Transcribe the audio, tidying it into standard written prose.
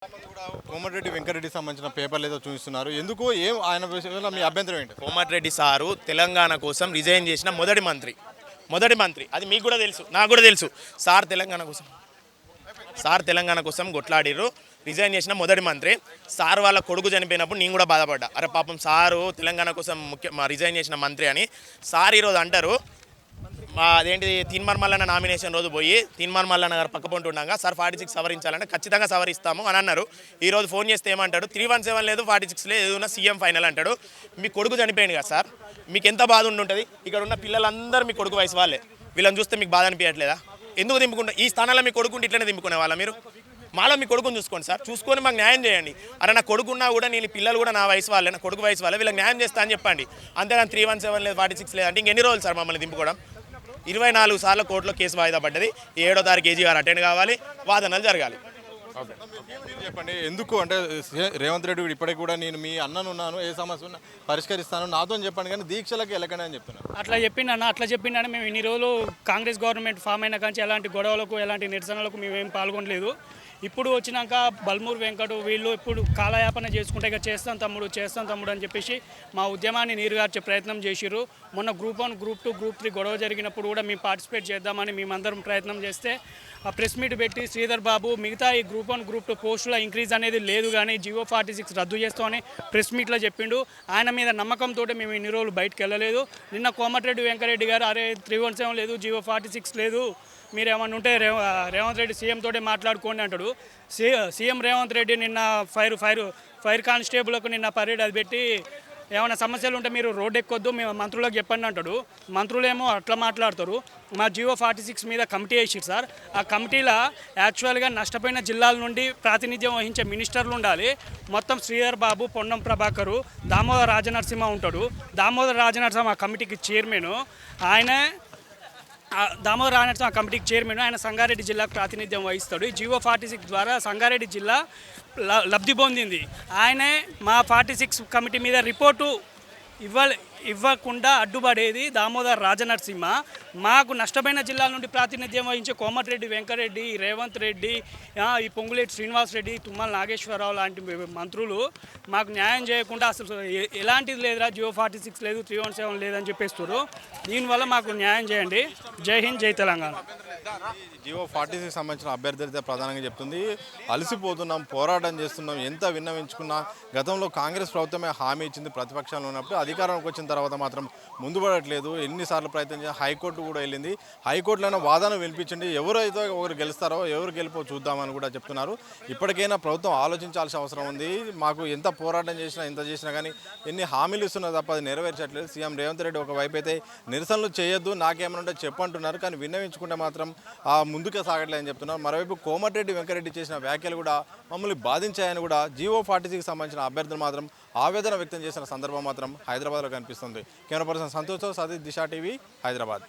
కోమటిరెడ్డి వెంకరెడ్డికి సంబంధించిన పేపర్లు ఏదో చూపిస్తున్నారు. ఎందుకు ఏం ఆయన విషయంలో మీ అభ్యంతరం ఏంటి? కోమటిరెడ్డి సారు తెలంగాణ కోసం రిజైన్ చేసిన మొదటి మంత్రి అది మీకు కూడా తెలుసు, నాకు కూడా తెలుసు. సార్ తెలంగాణ కోసం కొట్లాడిర్రు. రిజైన్ చేసిన మొదటి మంత్రి. సార్ వాళ్ళ కొడుకు చనిపోయినప్పుడు నేను కూడా బాధపడ్డా. అరే పాపం సారు తెలంగాణ కోసం రిజైన్ చేసిన మంత్రి అని. సార్ ఈరోజు అంటారు అదేంటిది తీన్మార్ మల్లన్న నామినేషన్ రోజు పోయి తీన్మార్ మల్లన్న గారు పక్కపొంటి ఉండగా సార్ 46 సవరించాలంటే ఖచ్చితంగా సవరిస్తాము అని అన్నారు. ఈరోజు ఫోన్ చేస్తే ఏమంటాడు 317 లేదు 46 లేదు ఏదైనా సీఎం ఫైనల్ అంటాడు. మీ కొడుకు చనిపోయింది కదా సార్, మీకు ఎంత బాధ ఉంటుంటుంది? ఇక్కడ ఉన్న పిల్లలందరూ మీ కొడుకు వయసు వాళ్ళే. వీళ్ళని చూస్తే మీకు బాధ అనిపించట్లేదా? ఎందుకు దింపుకుంటా? ఈ స్థానంలో మీ కొడుకుంటే ఇట్లనే దింపుకునే వాళ్ళ మీరు? మాలో మీ కొడుకుని చూసుకోండి సార్, చూసుకొని మాకు న్యాయం చేయండి. అరే నా కొడుకున్నా కూడా నేను పిల్లలు కూడా నా వయసు వాళ్ళే, నా కొడుకు వయసు వాళ్ళే, వీళ్ళకి న్యాయం చేస్తా అని చెప్పండి. అంతేగాని 317 లేదు 46 లేదు అంటే ఇంకెన్ని రోజులు సార్ మమ్మల్ని దింపుకోవడం? 24 సార్లు కోర్టులో కేసు వాయిదా పడ్డది. 7వ తారీఖు కేజీ గారు అటెండ్ కావాలి, వాదనలు జరగాలి. చెప్పండి ఎందుకు అంటే రేవంత్ రెడ్డి ఇప్పటికి కూడా నేను మీ అన్ననున్నాను, ఏ సమస్య ఉన్నా పరిష్కరిస్తాను నాతో చెప్పండి కానీ దీక్షలకు వెళ్ళకండి అని చెప్తున్నాను. అట్లా చెప్పిండని మేము ఇన్ని రోజులు కాంగ్రెస్ గవర్నమెంట్ ఫామ్ అయిన కానీ ఎలాంటి గొడవలకు ఎలాంటి నిరసనలకు మేమేం పాల్గొనలేదు. ఇప్పుడు వచ్చినాక బల్మూరు వెంకటు వీళ్ళు ఇప్పుడు కాలయాపన చేసుకుంటే ఇక చేస్తాం తమ్ముడు అని చెప్పేసి మా ఉద్యమాన్ని నీరుగార్చే ప్రయత్నం చేసిర్రు. మొన్న గ్రూప్ 1, గ్రూప్ 2, గ్రూప్ 3 గొడవ జరిగినప్పుడు కూడా మేము పార్టిసిపేట్ చేద్దామని మేమందరం ప్రయత్నం చేస్తే ఆ ప్రెస్ మీట్ పెట్టి శ్రీధర్ బాబు మిగతా ఈ గ్రూప్ 1, గ్రూప్ 2 పోస్టుల ఇంక్రీజ్ అనేది లేదు కానీ జీవో 46 రద్దు చేస్తామని ప్రెస్ మీట్లో చెప్పిండు. ఆయన మీద నమ్మకంతో మేము ఇన్ని రోజులు బయటకు వెళ్ళలేదు. నిన్న కోమటిరెడ్డి వెంకరెడ్డి గారు అరే 317 లేదు జీవో 46 లేదు మీరు ఏమన్నా ఉంటే రేవంత్ రెడ్డి సీఎం తోటే మాట్లాడుకోండి అంటాడు. సీఎం రేవంత్ రెడ్డి నిన్న ఫైర్ కానిస్టేబుల్కు నిన్న పరేడ్ అది పెట్టి ఏమైనా సమస్యలు ఉంటే మీరు రోడ్డు ఎక్కొద్దు మేము మంత్రులకు చెప్పండి అంటాడు. మంత్రులేమో అట్లా మాట్లాడతారు. మా జీవో 46 మీద కమిటీ వేసారు సార్. ఆ కమిటీలో యాక్చువల్గా నష్టపోయిన జిల్లాల నుండి ప్రాతినిధ్యం వహించే మినిస్టర్లు ఉండాలి. మొత్తం శ్రీధర్ బాబు, పొన్నం ప్రభాకరు, దామోదర్ రాజనరసింహ ఉంటాడు. దామోదర్ రాజనరసింహ కమిటీకి చైర్మన్ ఆయన. దామోదర్ రాజనరసింహ కమిటీకి చైర్మన్ ఆయన. సంగారెడ్డి జిల్లాకు ప్రాతినిధ్యం వహిస్తాడు. ఈ జీవో 46 ద్వారా సంగారెడ్డి జిల్లా లబ్ధి పొందింది. ఆయనే మా 46 కమిటీ మీద రిపోర్టు ఇవ్వకుండా అడ్డుపడేది దామోదర్ రాజనరసింహ. మాకు నష్టపోయిన జిల్లాల నుండి ప్రాతినిధ్యం వహించే కోమటిరెడ్డి వెంకరెడ్డి, రేవంత్ రెడ్డి, ఈ పొంగులేటి శ్రీనివాస్ రెడ్డి, తుమ్మల నాగేశ్వరరావు లాంటి మంత్రులు మాకు న్యాయం చేయకుండా అసలు ఎలాంటిది లేదురా జీవో 46 లేదు 317 లేదని చెప్పేస్తారు. దీనివల్ల మాకు న్యాయం చేయండి. జై హింద్, జై తెలంగాణ. జీవో 46 సంబంధించిన అభ్యర్థులైతే ప్రధానంగా చెప్తుంది అలసిపోతున్నాం, పోరాటం చేస్తున్నాం, ఎంత విన్నవించుకున్నా గతంలో కాంగ్రెస్ ప్రభుత్వమే హామీ ఇచ్చింది ప్రతిపక్షంలో ఉన్నప్పుడు, అధికారంలోకి వచ్చిన తర్వాత మాత్రం ముందు పడట్లేదు. ఎన్నిసార్లు ప్రయత్నం చేసి హైకోర్టు కూడా వెళ్ళింది. హైకోర్టులోనే వాదన వినిపించండి, ఎవరైతే ఒకరు గెలుస్తారో ఎవరు గెలుపో చూద్దామని కూడా చెప్తున్నారు. ఇప్పటికైనా ప్రభుత్వం ఆలోచించాల్సిన అవసరం ఉంది. మాకు ఎంత పోరాటం చేసినా ఎంత చేసినా కానీ ఎన్ని హామీలు ఇస్తున్నా తప్ప అది నెరవేర్చట్లేదు. సీఎం రేవంత్ రెడ్డి ఒకవైపు అయితే నిరసనలు చేయొద్దు నాకేమన్నా చెప్పంటున్నారు, కానీ విన్నవించుకుంటే మాత్రం ముందుకే సాగట్లేదని చెప్తున్నారు. మరోవైపు కోమటిరెడ్డి వెంకరెడ్డి చేసిన వ్యాఖ్యలు కూడా మమ్మల్ని బాధించాయని కూడా జీవో 46 సంబంధించిన అభ్యర్థులు మాత్రం ఆవేదన వ్యక్తం చేసిన సందర్భం మాత్రం హైదరాబాద్లో కనిపిస్తుంది. కెమెరా పర్సన్ సంతోష్తో సతీష్, దిశ టీవీ, హైదరాబాద్.